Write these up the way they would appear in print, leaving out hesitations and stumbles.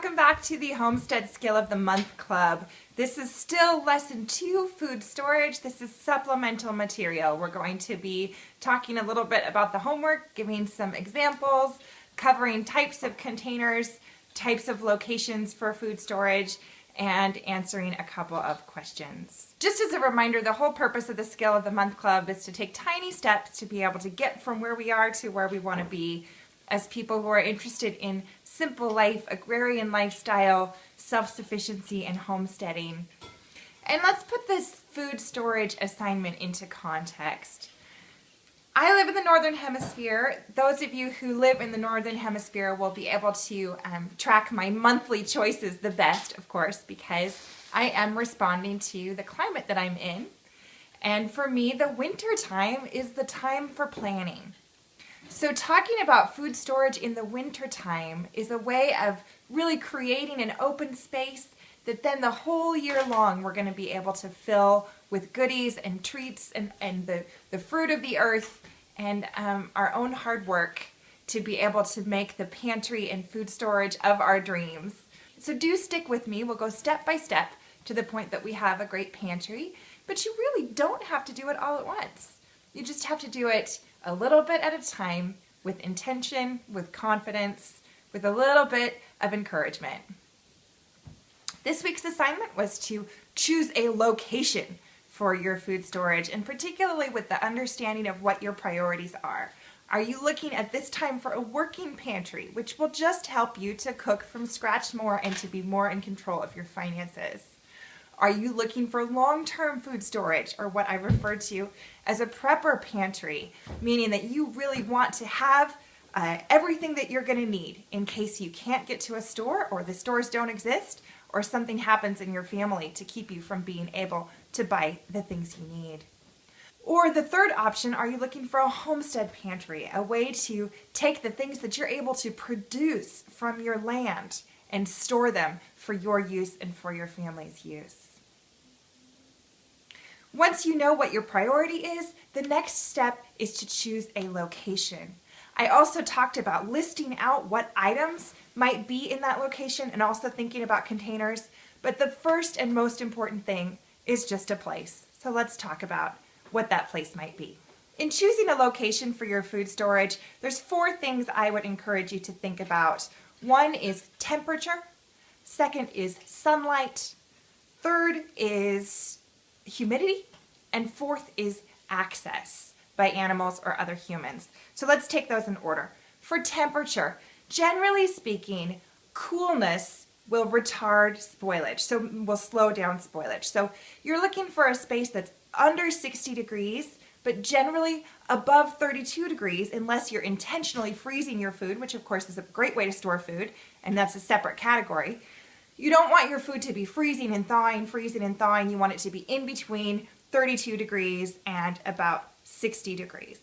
welcome back to the Homestead Skill of the Month Club. This is still Lesson 2, Food Storage. This is supplemental material. We're going to be talking a little bit about the homework, giving some examples, covering types of containers, types of locations for food storage, and answering a couple of questions. Just as a reminder, the whole purpose of the Skill of the Month Club is to take tiny steps to be able to get from where we are to where we want to be as people who are interested in simple life, agrarian lifestyle, self-sufficiency, and homesteading. And let's put this food storage assignment into context. I live in the Northern Hemisphere. Those of you who live in the Northern Hemisphere will be able to track my monthly choices the best, of course, because I am responding to the climate that I'm in. And for me, the winter time is the time for planning. So talking about food storage in the winter time is a way of really creating an open space that then the whole year long we're going to be able to fill with goodies and treats and the fruit of the earth and our own hard work to be able to make the pantry and food storage of our dreams. So do stick with me. We'll go step by step to the point that we have a great pantry, but you really don't have to do it all at once. You just have to do it a little bit at a time, with intention, with confidence, with a little bit of encouragement. This week's assignment was to choose a location for your food storage, and particularly with the understanding of what your priorities are. Are you looking at this time for a working pantry, which will just help you to cook from scratch more and to be more in control of your finances? Are you looking for long-term food storage, or what I refer to as a prepper pantry, meaning that you really want to have everything that you're going to need in case you can't get to a store or the stores don't exist or something happens in your family to keep you from being able to buy the things you need? Or the third option, are you looking for a homestead pantry, a way to take the things that you're able to produce from your land and store them for your use and for your family's use? Once you know what your priority is, the next step is to choose a location. I also talked about listing out what items might be in that location and also thinking about containers, but the first and most important thing is just a place. So let's talk about what that place might be. In choosing a location for your food storage, there's 4 things I would encourage you to think about. One is temperature, second is sunlight, third is humidity, and fourth is access by animals or other humans. So let's take those in order. For temperature, generally speaking, coolness will retard spoilage, so will slow down spoilage. So you're looking for a space that's under 60 degrees, but generally above 32 degrees, unless you're intentionally freezing your food, which of course is a great way to store food, and that's a separate category. You don't want your food to be freezing and thawing. You want it to be in between 32 degrees and about 60 degrees.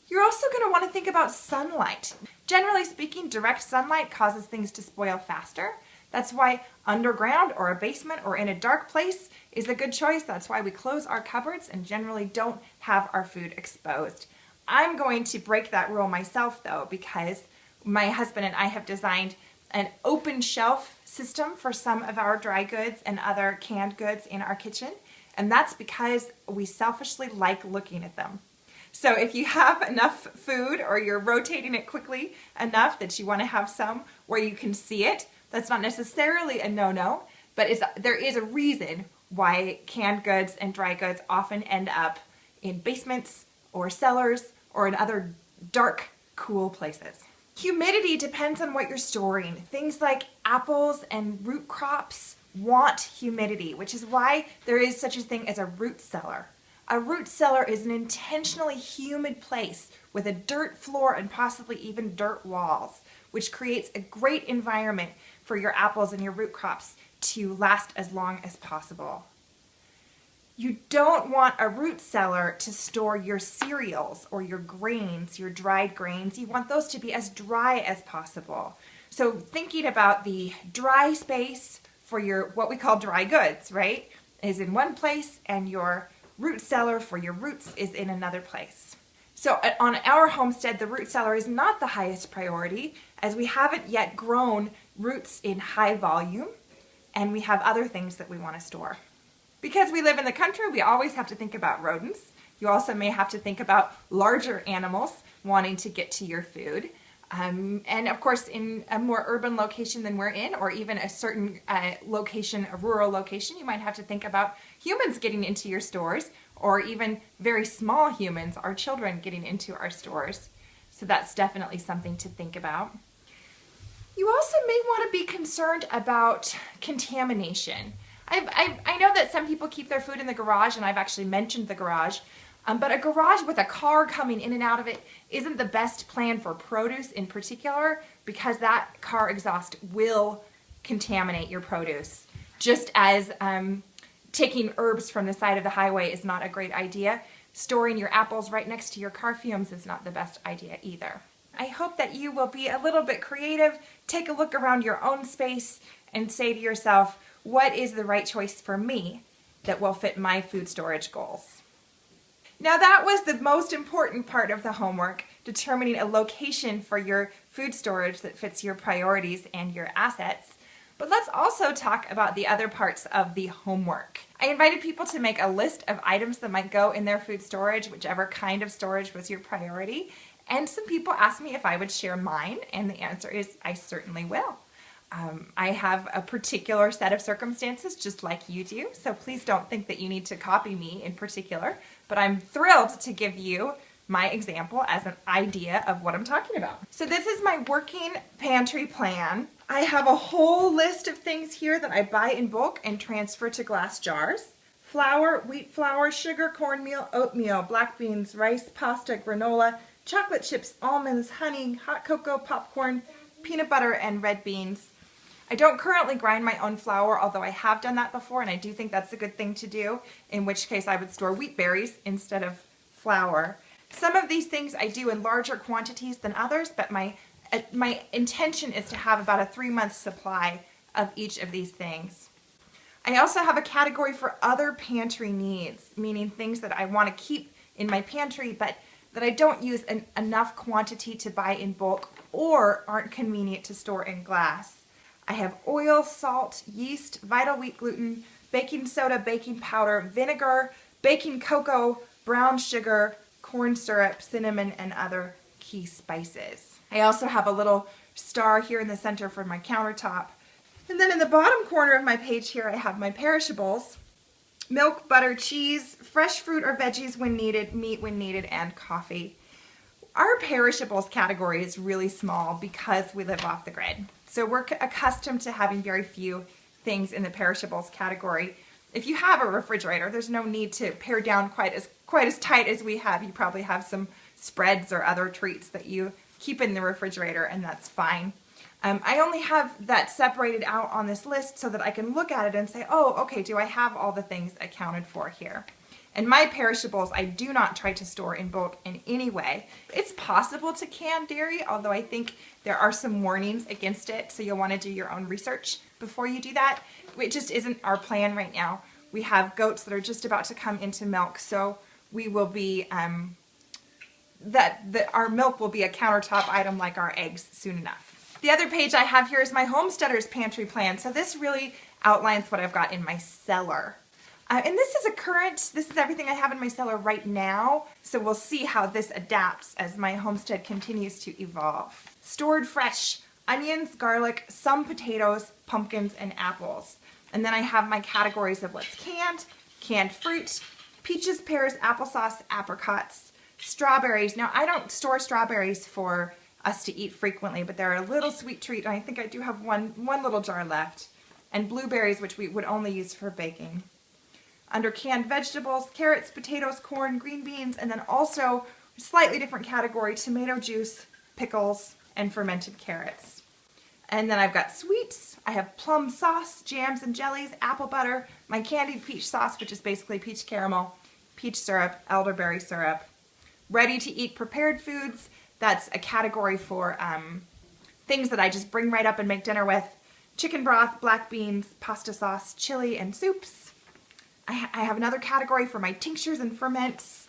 You're also going to want to think about sunlight. Generally speaking, direct sunlight causes things to spoil faster. That's why underground or a basement or in a dark place is a good choice. That's why we close our cupboards and generally don't have our food exposed. I'm going to break that rule myself though, because my husband and I have designed an open shelf system for some of our dry goods and other canned goods in our kitchen. And that's because we selfishly like looking at them. So if you have enough food or you're rotating it quickly enough that you want to have some where you can see it, that's not necessarily a no-no, but there is a reason why canned goods and dry goods often end up in basements or cellars or in other dark, cool places. Humidity depends on what you're storing. Things like apples and root crops want humidity, which is why there is such a thing as a root cellar. A root cellar is an intentionally humid place with a dirt floor and possibly even dirt walls, which creates a great environment for your apples and your root crops to last as long as possible. You don't want a root cellar to store your cereals or your grains, your dried grains. You want those to be as dry as possible. So thinking about the dry space for your, what we call dry goods, right, is in one place, and your root cellar for your roots is in another place. So on our homestead, the root cellar is not the highest priority, as we haven't yet grown roots in high volume, and we have other things that we want to store. Because we live in the country, we always have to think about rodents. You also may have to think about larger animals wanting to get to your food. And of course, in a more urban location than we're in, or even a certain location, a rural location, you might have to think about humans getting into your stores, or even very small humans, our children, getting into our stores. So that's definitely something to think about. You also may want to be concerned about contamination. I know that some people keep their food in the garage, and I've actually mentioned the garage. But a garage with a car coming in and out of it isn't the best plan for produce in particular, because that car exhaust will contaminate your produce. Just as taking herbs from the side of the highway is not a great idea, storing your apples right next to your car fumes is not the best idea either. I hope that you will be a little bit creative, take a look around your own space, and say to yourself, what is the right choice for me that will fit my food storage goals? Now that was the most important part of the homework, determining a location for your food storage that fits your priorities and your assets. But let's also talk about the other parts of the homework. I invited people to make a list of items that might go in their food storage, whichever kind of storage was your priority. And some people asked me if I would share mine, and the answer is I certainly will. I have a particular set of circumstances just like you do, so please don't think that you need to copy me in particular, but I'm thrilled to give you my example as an idea of what I'm talking about. So this is my working pantry plan. I have a whole list of things here that I buy in bulk and transfer to glass jars. Flour, wheat flour, sugar, cornmeal, oatmeal, black beans, rice, pasta, granola, chocolate chips, almonds, honey, hot cocoa, popcorn, peanut butter, and red beans. I don't currently grind my own flour, although I have done that before, and I do think that's a good thing to do, in which case I would store wheat berries instead of flour. Some of these things I do in larger quantities than others, but my intention is to have about a 3-month supply of each of these things. I also have a category for other pantry needs, meaning things that I want to keep in my pantry, but that I don't use enough quantity to buy in bulk or aren't convenient to store in glass. I have oil, salt, yeast, vital wheat gluten, baking soda, baking powder, vinegar, baking cocoa, brown sugar, corn syrup, cinnamon, and other key spices. I also have a little star here in the center for my countertop. And then in the bottom corner of my page here, I have my perishables: milk, butter, cheese, fresh fruit or veggies when needed, meat when needed, and coffee. Our perishables category is really small because we live off the grid. So we're accustomed to having very few things in the perishables category. If you have a refrigerator, there's no need to pare down quite as tight as we have. You probably have some spreads or other treats that you keep in the refrigerator, and that's fine. I only have that separated out on this list so that I can look at it and say, oh, okay, do I have all the things accounted for here? And my perishables, I do not try to store in bulk in any way. It's possible to can dairy, although I think there are some warnings against it, so you'll want to do your own research before you do that. It just isn't our plan right now. We have goats that are just about to come into milk, so we will be, our milk will be a countertop item like our eggs soon enough. The other page I have here is my Homesteader's pantry plan. So this really outlines what I've got in my cellar. And this is everything I have in my cellar right now, so we'll see how this adapts as my homestead continues to evolve. Stored fresh: onions, garlic, some potatoes, pumpkins, and apples. And then I have my categories of what's canned fruit, peaches, pears, applesauce, apricots, strawberries. Now I don't store strawberries for us to eat frequently, but they're a little sweet treat, and I think I do have one little jar left. And blueberries, which we would only use for baking. Under canned vegetables, carrots, potatoes, corn, green beans, and then also a slightly different category: tomato juice, pickles, and fermented carrots. And then I've got sweets. I have plum sauce, jams and jellies, apple butter, my candied peach sauce, which is basically peach caramel, peach syrup, elderberry syrup. Ready to eat prepared foods. That's a category for things that I just bring right up and make dinner with. Chicken broth, black beans, pasta sauce, chili, and soups. I have another category for my tinctures and ferments,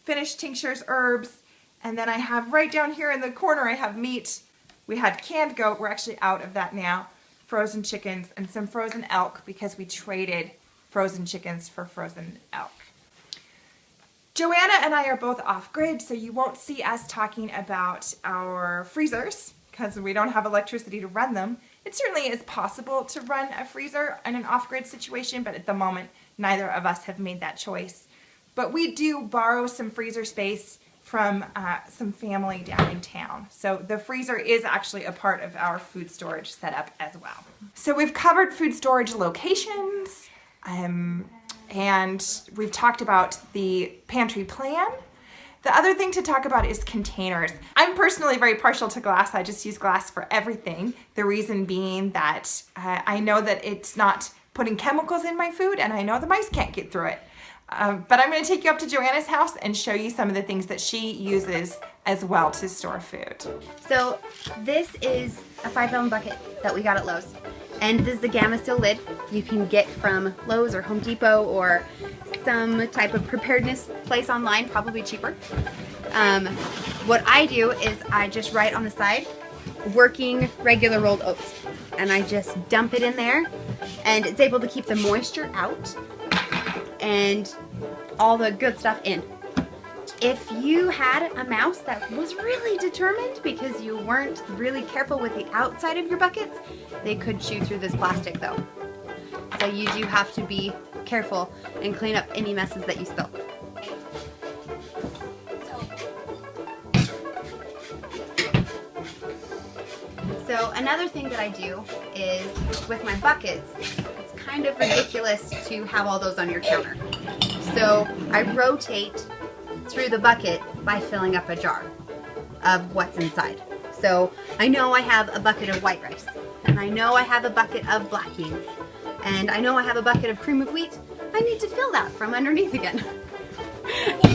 finished tinctures, herbs, and then I have right down here in the corner I have meat, We had canned goat, we're actually out of that now, frozen chickens, and some frozen elk because we traded frozen chickens for frozen elk. Joanna and I are both off-grid, so you won't see us talking about our freezers because we don't have electricity to run them. It certainly is possible to run a freezer in an off-grid situation, but at the moment, neither of us have made that choice. But we do borrow some freezer space from some family down in town. So the freezer is actually a part of our food storage setup as well. So we've covered food storage locations, and we've talked about the pantry plan. The other thing to talk about is containers. I'm personally very partial to glass. I just use glass for everything. The reason being that I know that it's not putting chemicals in my food, and I know the mice can't get through it. But I'm going to take you up to Joanna's house and show you some of the things that she uses as well to store food. So this is a 5-gallon bucket that we got at Lowe's. And this is a Gamma Seal lid you can get from Lowe's or Home Depot or some type of preparedness place online, probably cheaper. What I do is I just write on the side, working regular rolled oats. And I just dump it in there, and it's able to keep the moisture out and all the good stuff in. If you had a mouse that was really determined because you weren't really careful with the outside of your buckets, they could chew through this plastic though. So you do have to be careful and clean up any messes that you spill. So another thing that I do is with my buckets, it's kind of ridiculous to have all those on your counter. So I rotate through the bucket by filling up a jar of what's inside. So I know I have a bucket of white rice, and I know I have a bucket of black beans, and I know I have a bucket of cream of wheat. I need to fill that from underneath again.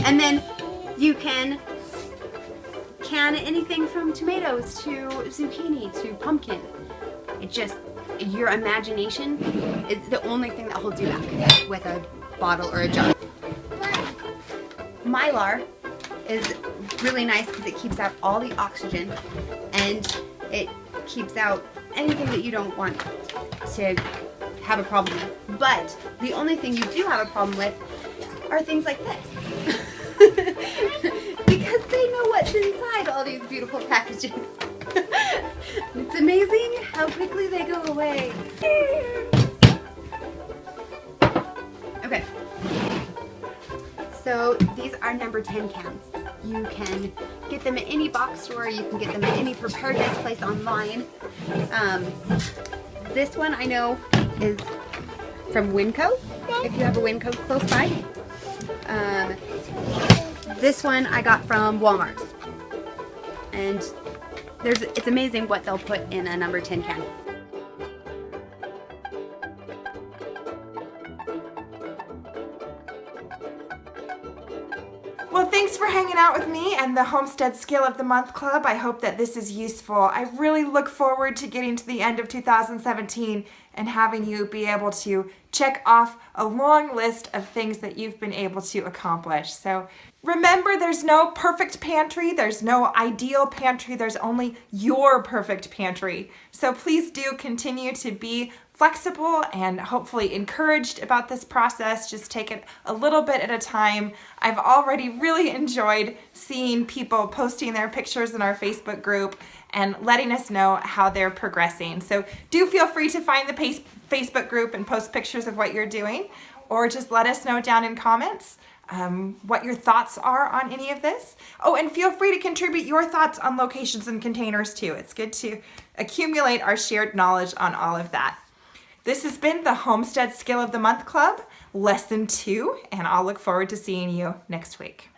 And then you can anything from tomatoes to zucchini to pumpkin. It just, your imagination is the only thing that holds you back with a bottle or a jar. Mylar is really nice because it keeps out all the oxygen and it keeps out anything that you don't want to have a problem with. But the only thing you do have a problem with are things like this. Because they know what's inside all these beautiful packages. It's amazing how quickly they go away. Okay. So these are number 10 cans. You can get them at any box store. You can get them at any preparedness place online. This one I know is from Winco, if you have a Winco close by. This one I got from Walmart. And it's amazing what they'll put in a number 10 can. Well, thanks for hanging out with me and the Homestead Skill of the Month Club. I hope that this is useful. I really look forward to getting to the end of 2017 and having you be able to check off a long list of things that you've been able to accomplish. So remember, there's no perfect pantry, there's no ideal pantry, there's only your perfect pantry. So please do continue to be flexible and hopefully encouraged about this process. Just take it a little bit at a time. I've already really enjoyed seeing people posting their pictures in our Facebook group and letting us know how they're progressing. So do feel free to find the Facebook group and post pictures of what you're doing, or just let us know down in comments what your thoughts are on any of this. Oh, and feel free to contribute your thoughts on locations and containers too. It's good to accumulate our shared knowledge on all of that. This has been the Homestead Skill of the Month Club, Lesson 2, and I'll look forward to seeing you next week.